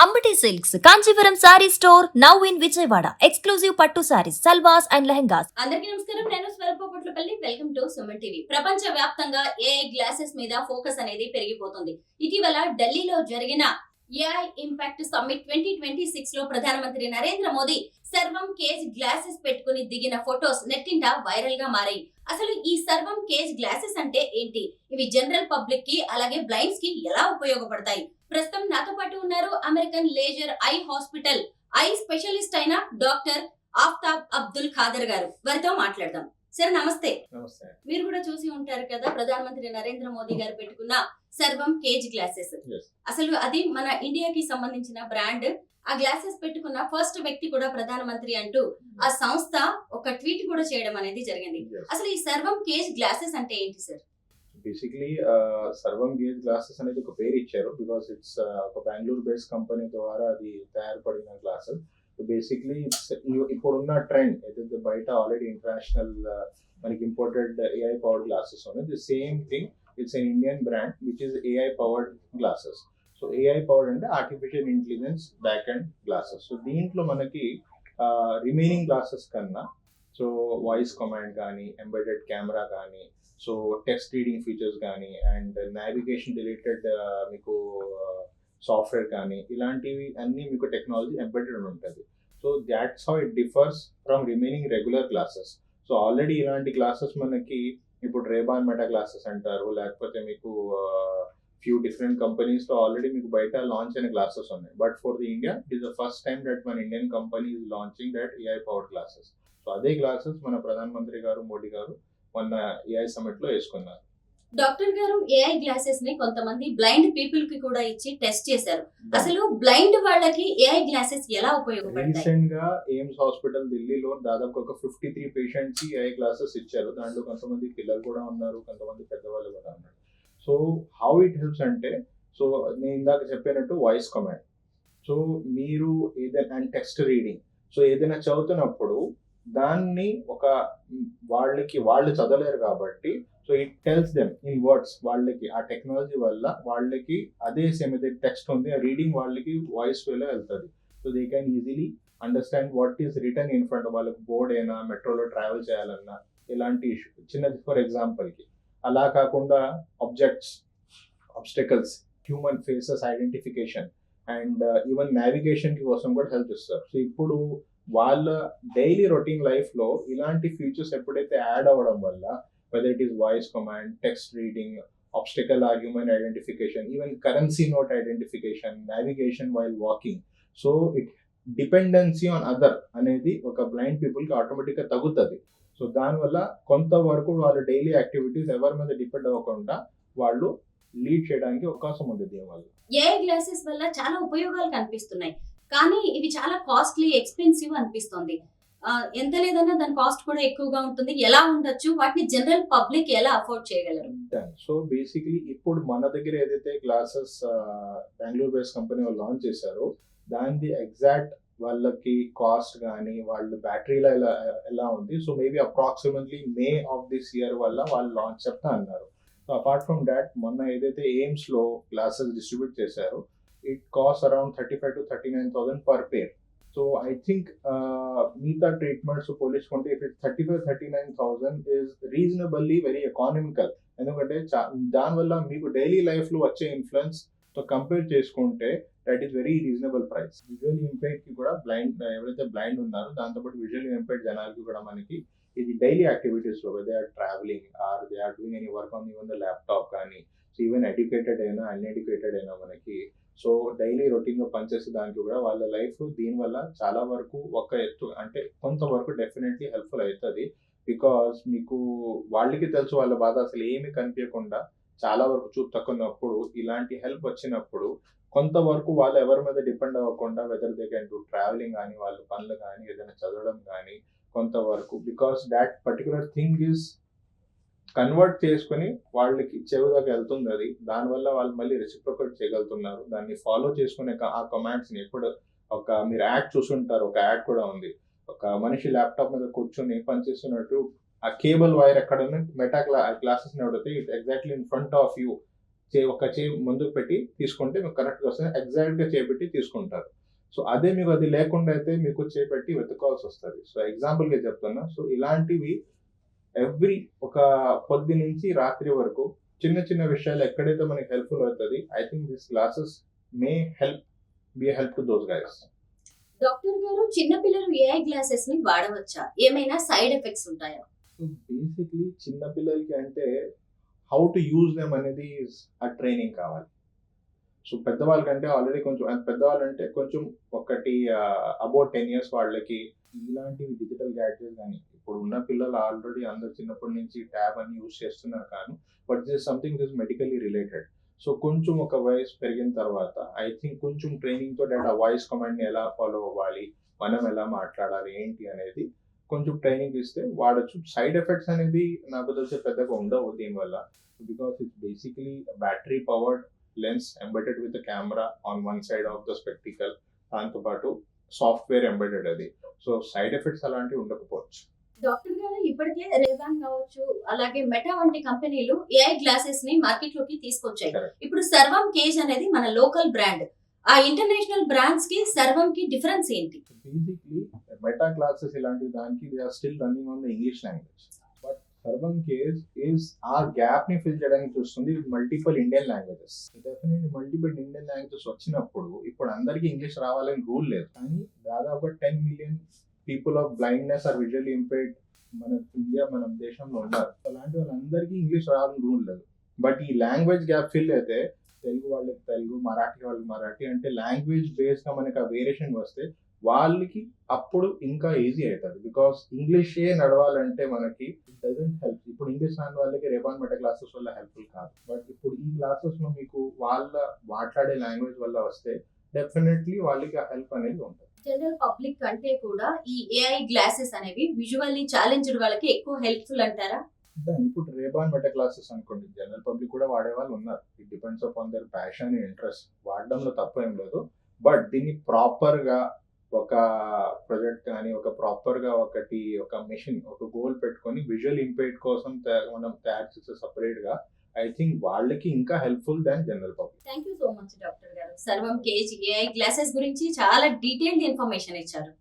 Ambati Silks, Kanchipuram Saree Store, now in Vijayawada. Exclusive Pattu Sarees, Salwas and Lehengas. అందరికీ నమస్కారం. నేను స్వరూపపట్లపల్లి. Welcome to Suman TV. ప్రపంచ వ్యాప్తంగా ఏఐ గ్లాసెస్ మీద ఫోకస్ అనేది పెరిగిపోతుంది. ఇటీవల ఢిల్లీలో జరిగిన ఏఐ ఇంపాక్ట్ సమ్మిట్ 2026 లో ప్రధానమంత్రి నరేంద్ర మోదీ సర్వం కేజ్ గ్లాసెస్ పెట్టుకుని దిగిన ఫొటోస్ నెట్టింట వైరల్ గా మారాయి. అసలు ఈ సర్వం కేజ్ గ్లాసెస్ అంటే ఏంటి? ఇవి జనరల్ పబ్లిక్ కి అలాగే బ్లైండ్స్ కి ఎలా ఉపయోగపడతాయి? ప్రస్తుతం నాతో పాటు ఉన్నారు American laser eye hospital I specialist అయిన డాక్టర్ ఆఫ్తాబ్ అబ్దుల్ ఖాదర్ గారు. వారితో మాట్లాడదాం. సార్ నమస్తే. మీరు కూడా చూసి ఉంటారు కదా, ప్రధానమంత్రి నరేంద్ర మోదీ గారు పెట్టుకున్న సర్వం కేజ్ గ్లాసెస్. అసలు అది మన ఇండియాకి సంబంధించిన బ్రాండ్. ఆ గ్లాసెస్ పెట్టుకున్న ఫస్ట్ వ్యక్తి కూడా ప్రధానమంత్రి అంటూ ఆ సంస్థ ఒక ట్వీట్ కూడా చేయడం అనేది జరిగింది. అసలు ఈ సర్వం కేజ్ గ్లాసెస్ అంటే ఏంటి సార్? బేసిక్లీ సర్వం గేజ్ గ్లాసెస్ అనేది ఒక పేరు ఇచ్చారు బికాస్ ఇట్స్ ఒక బెంగళూరు బేస్డ్ కంపెనీ ద్వారా అది తయారుపడిన గ్లాసెస్. బేసిక్లీ ఇప్పుడున్న ట్రెండ్ ఏదైతే బయట ఆల్రెడీ ఇంటర్నేషనల్ మనకి ఇంపోర్టెడ్ ఏఐ పవర్డ్ గ్లాసెస్ ఉన్నాయి. The same thing, it's an Indian brand which is AI powered glasses. So AI powered అంటే artificial intelligence back and glasses. So దీంట్లో మనకి రిమైనింగ్ గ్లాసెస్ కన్నా so voice command కానీ, embedded camera కానీ, so text reading features కానీ, and navigation related మీకు software కానీ, ఇలాంటివి అన్నీ మీకు టెక్నాలజీ ఎంబెడెడ్ ఉంటుంది. So that's how it differs from remaining regular classes. So already ఇలాంటి క్లాసెస్ మనకి ఇప్పుడు రేబాన్ మెటా క్లాసెస్ అంటారు, లేకపోతే మీకు ఫ్యూ డిఫరెంట్ కంపెనీస్లో ఆల్రెడీ మీకు బయట లాంచ్ అయిన క్లాసెస్ ఉన్నాయి. But for the India it is the first time that మన Indian company is launching that AI powered glasses. So అదే క్లాసెస్ మన ప్రధానమంత్రి గారు మోడీ గారు మొన్న ఏఐ సమిట్ లో వేసుకున్నారు. డాక్టర్ గారు, ఏఐ గ్లాసెస్ ని కొంతమంది బ్లైండ్ పీపుల్ కి కూడా ఇచ్చి టెస్ట్ చేశారు. అసలు బ్లైండ్ వాళ్ళకి ఏఐ గ్లాసెస్ ఎలా ఉపయోగపడతాయి? రీసెంట్ గా ఎయిమ్స్ హాస్పిటల్ ఢిల్లీలో దాదాపు ఒక 53 పేషెంట్స్ కి ఏఐ గ్లాసెస్ ఇచ్చారు. దాంట్లో కొంతమంది పిల్లలు కూడా ఉన్నారు, కొంతమంది పెద్దవాళ్ళు కూడా ఉన్నారు. సో హౌ ఇట్ హెల్ప్స్ అంటే, సో నేను ఇందాక చెప్పినట్టు వాయిస్ కమాండ్, సో మీరు ఏదైనా అండ్ టెక్స్ట్ రీడింగ్, సో ఏదైనా చదువుతున్నప్పుడు దాన్ని ఒక వాళ్ళు చదవలేరు కాబట్టి so it tells them in words. వాళ్ళకి ఆ టెక్నాలజీ వల్ల వాళ్ళకి అదే సేమ్ ఏదైతే టెక్స్ట్ ఉంది ఆ రీడింగ్ వాళ్ళకి వాయిస్ వేలో వెళ్తుంది. So they can easily understand what is return in front. వాళ్ళకి బోర్డ్ అయినా, మెట్రోలో ట్రావెల్ చేయాలన్నా ఇలాంటి ఇష్యూ చిన్నది ఫర్ ఎగ్జాంపుల్కి. అలా కాకుండా objects, obstacles, human faces identification and even navigation కోసం కూడా హెల్ప్ ఇస్తారు. సో ఇప్పుడు వాళ్ళ డైలీ రొటీన్ లైఫ్లో ఇలాంటి ఫీచర్స్ ఎప్పుడైతే యాడ్ అవ్వడం వల్ల, whether it is voice command, text reading, obstacle or human identification, even currency note identification, navigation while walking, so it dependency on other అనేది ఒక బ్లైండ్ పీపుల్కి ఆటోమేటిక్గా తగ్గుతుంది. సో దానివల్ల కొంతవరకు వాళ్ళ డైలీ యాక్టివిటీస్ ఎవరి మీద డిపెండ్ అవ్వకుండా వాళ్ళు లీడ్ చేయడానికి అవకాశం ఉంది దీనివల్ల. ఏఐ గ్లాసెస్ వల్ల చాలా ఉపయోగాలు కనిపిస్తున్నాయి, కానీ ఇవి చాలా కాస్ట్లీ, ఎక్స్పెన్సివ్ అనిపిస్తుంది. ఎంత లేదన్నా దాని కాస్ట్ కూడా ఎక్కువగా ఉంటుంది. ఎలా ఉండొచ్చు? వాటిని జనరల్ పబ్లిక్ ఎలా అఫోర్డ్ చేయగలరు? సో బేసిక్లీ ఇప్పుడు మన దగ్గర ఏదైతే గ్లాసెస్ బెంగళూరు బేస్డ్ కంపెనీ వాళ్ళు లాంచ్ చేశారో దాని ఎగ్జాక్ట్ వాళ్ళకి కాస్ట్ కానీ, వాళ్ళ బ్యాటరీలో ఎలా ఉంది, so maybe approximately May of this year వల్ల వాళ్ళు లాంచ్ చెప్తా అన్నారు. సో అపార్ట్ ఫ్రమ్ దాట్ మొన్న ఏదైతే ఎయిమ్స్ లో గ్లాసెస్ డిస్ట్రిబ్యూట్ చేశారో it cost around 35,000 to 39,000 per pair. So I think మిగతా ట్రీట్మెంట్స్ పోల్చుకుంటే if it 35,000-39,000 is reasonably very economical. ఎందుకంటే దానివల్ల మీకు డైలీ లైఫ్లో వచ్చే ఇన్ఫ్లుయెన్స్ తో కంపేర్ చేసుకుంటే that is very reasonable price. Visual impaired కి కూడా ఎవరైతే బ్లైండ్ ఉన్నారో దాంతోపాటు విజువల్ ఇంపైర్డ్ జనాలకి కూడా మనకి ఇది డైలీ యాక్టివిటీస్ లో they are travelling or they are doing any work on even the laptop కానీ, సో ఈవెన్ ఎడ్యుకేటెడ్ అయినా అన్ఎడ్యుకేటెడ్ అయినా మనకి సో డైలీ రొటీన్లో పనిచేసే దానికి కూడా వాళ్ళ లైఫ్ దీనివల్ల చాలా వరకు ఒక ఎత్తు అంటే కొంతవరకు డెఫినెట్లీ హెల్ప్ఫుల్ అవుతుంది. బికాస్ మీకు వాళ్ళకి తెలుసు వాళ్ళ బాధ అసలు ఏమి కనిపించకుండా చాలా వరకు చూపు తక్కున్నప్పుడు ఇలాంటి హెల్ప్ వచ్చినప్పుడు కొంతవరకు వాళ్ళు ఎవరి మీద డిపెండ్ అవ్వకుండా whether they can do travelling కానీ, వాళ్ళ పనులు కానీ, ఏదైనా చదవడం కానీ కొంతవరకు, because that particular thing is convert చేసుకుని వాళ్ళకి చెవుదాకా వెళ్తుంది. అది దానివల్ల వాళ్ళు మళ్ళీ రెసిప్రొకేట్ చేయగలుగుతున్నారు. దాన్ని ఫాలో చేసుకునే ఆ కమాండ్స్ని ఎప్పుడు మీరు యాడ్ చూసుంటారు, ఒక యాడ్ కూడా ఉంది, ఒక మనిషి ల్యాప్టాప్ మీద కూర్చొని పనిచేస్తున్నట్టు ఆ కేబుల్ వైర్ ఎక్కడ మెటా గ్లాసెస్ అడిగితే it exactly in front of you ఒక చేయి ముందుకు పెట్టి తీసుకుంటే మీకు కరెక్ట్గా వస్తుంది, ఎగ్జాక్ట్గా చేపెట్టి తీసుకుంటారు. సో అదే మీకు అది లేకుండా అయితే మీకు చేపెట్టి వెతుక్కోవాల్సి వస్తుంది. సో ఎగ్జాంపుల్గా చెప్తున్నా. సో ఇలాంటివి ఎవ్రీ ఒక పొద్దు నుంచి రాత్రి వరకు చిన్న చిన్న విషయాలు ఎక్కడైతే మనకి హెల్ప్ఫుల్ అవుతుంది, I think this classes may help to those guys. Doctor గారు, చిన్న పిల్లలు ఏఐ గ్లాసెస్ ని వాడవచ్చా? ఏమైనా సైడ్ ఎఫెక్ట్స్ ఉంటాయా? సో బేసిక్లీ చిన్న పిల్లలకి అంటే హౌ టు యూజ్ దెమ్ అనేది ఆ ట్రైనింగ్ కావాలి. సో పెద్దవాళ్ళకంటే ఆల్రెడీ కొంచెం పెద్దవాళ్ళంటే కొంచెం ఒకటి అబౌట్ 10 years వాళ్ళకి ఇలాంటివి డిజిటల్ గ్యాడ్జెట్స్ కానీ, ఇప్పుడు ఉన్న పిల్లలు ఆల్రెడీ అందరు చిన్నప్పటి నుంచి ట్యాబ్ అని యూజ్ చేస్తున్నారు కానీ, but this something this medically related. So కొంచెం ఒక వయసు పెరిగిన తర్వాత ఐ థింక్ కొంచెం ట్రైనింగ్ తోటి ఆ వాయిస్ కమాండ్ని ఎలా ఫాలో అవ్వాలి, మనం ఎలా మాట్లాడాలి ఏంటి అనేది కొంచెం ట్రైనింగ్ ఇస్తే వాడచ్చు. సైడ్ ఎఫెక్ట్స్ అనేది నాకు తెలిసి పెద్దగా ఉండవు దీనివల్ల, because it's basically battery powered lens embedded with camera on one side of the spectacle, దాంతోపాటు సాఫ్ట్వేర్ ఎంబెడెడ్ అది. సో సైడ్ ఎఫెక్ట్స్ అలాంటివి ఉండకపోవచ్చు. డాక్టర్ గారు, ఇప్పటికే రేబాన్ కావచ్చు, అలాగే మెటా వంటి కంపెనీలు ఏఐ గ్లాసెస్ ని మార్కెట్ లోకి తీసుకొచ్చాయి. Correct. ఇప్పుడు సర్వం కేజ్ అనేది మన లోకల్ బ్రాండ్. ఆ ఇంటర్నేషనల్ బ్రాండ్స్ కి సర్వం కి డిఫరెన్స్ ఏంటి? బేసిక్లీ మెటా క్లాసెస్ ఇలాంటి దానికి they are still running on the English language, but Sarvam case is ఆ గ్యాప్ ని ఫిల్ చేయడానికి చూస్తుంది with multiple Indian languages. Definitely multiple Indian languages వచ్చినప్పుడు ఇప్పుడు అందరికీ ఇంగ్లీష్ రావాలని రూల్ లేదు, కానీ దాదాపు 10 million people of blindness are visually impaired మన దేశంలో ఉన్నారు. అలాంటి వాళ్ళందరికీ ఇంగ్లీష్ రావాలని రూల్ లేదు. బట్ ఈ లాంగ్వేజ్ గ్యాప్ ఫిల్ అయితే తెలుగు వాళ్ళకి తెలుగు, మరాఠీ వాళ్ళకి మరాఠీ, అంటే లాంగ్వేజ్ బేస్డ్ గా మనకి ఆ వేరియేషన్ వస్తే వాళ్ళకి అప్పుడు ఇంకా ఈజీ అవుతుంది. బికాస్ ఇంగ్లీషే నడవాలంటే మనకి ఇట్ డజంట్ హెల్ప్. ఇప్పుడు ఇంగ్లీష్ రాని వాళ్ళకి రేబాన్ మెటా క్లాసెస్ వల్ల హెల్ప్ఫుల్ కాదు, బట్ ఇప్పుడు ఈ క్లాసెస్ లో మీకు వాళ్ళ మాట్లాడే లాంగ్వేజ్ వల్ల వస్తే డెఫినెట్లీ వాళ్ళకి ఆ హెల్ప్ అనేది ఉంటుంది. జనరల్ పబ్లిక్ కంటే కూడా ఈ ఏఐ గ్లాసెస్ అనేవి విజువల్లీ ఛాలెంజ్డ్ వాళ్ళకి ఎక్కువ హెల్ప్ఫుల్ అంటారా? దాని ఇప్పుడు రేబాన్ మెటా క్లాసెస్ అనుకోండి, జనరల్ పబ్లిక్ కూడా వాడే వాళ్ళు ఉన్నారు. It depends upon their passion and interest. వాడడంలో తప్పు ఏం లేదు, బట్ దీన్ని ప్రాపర్ గా ఒక ప్రొజెక్ట్ కానీ ఒక ప్రాపర్ గా ఒక మెషిన్ ఒక గోల్ పెట్టుకొని విజువల్ ఇంపైర్డ్ కోసం మనం తయారు చేసే సపరేట్ గా ఐ థింక్ వాళ్ళకి ఇంకా helpful than general public. Thank you so much doctor గారు. సర్వం కేజ్ ఏఐ గ్లాసెస్ గురించి చాలా డీటెయిల్డ్ ఇన్ఫర్మేషన్ ఇచ్చారు.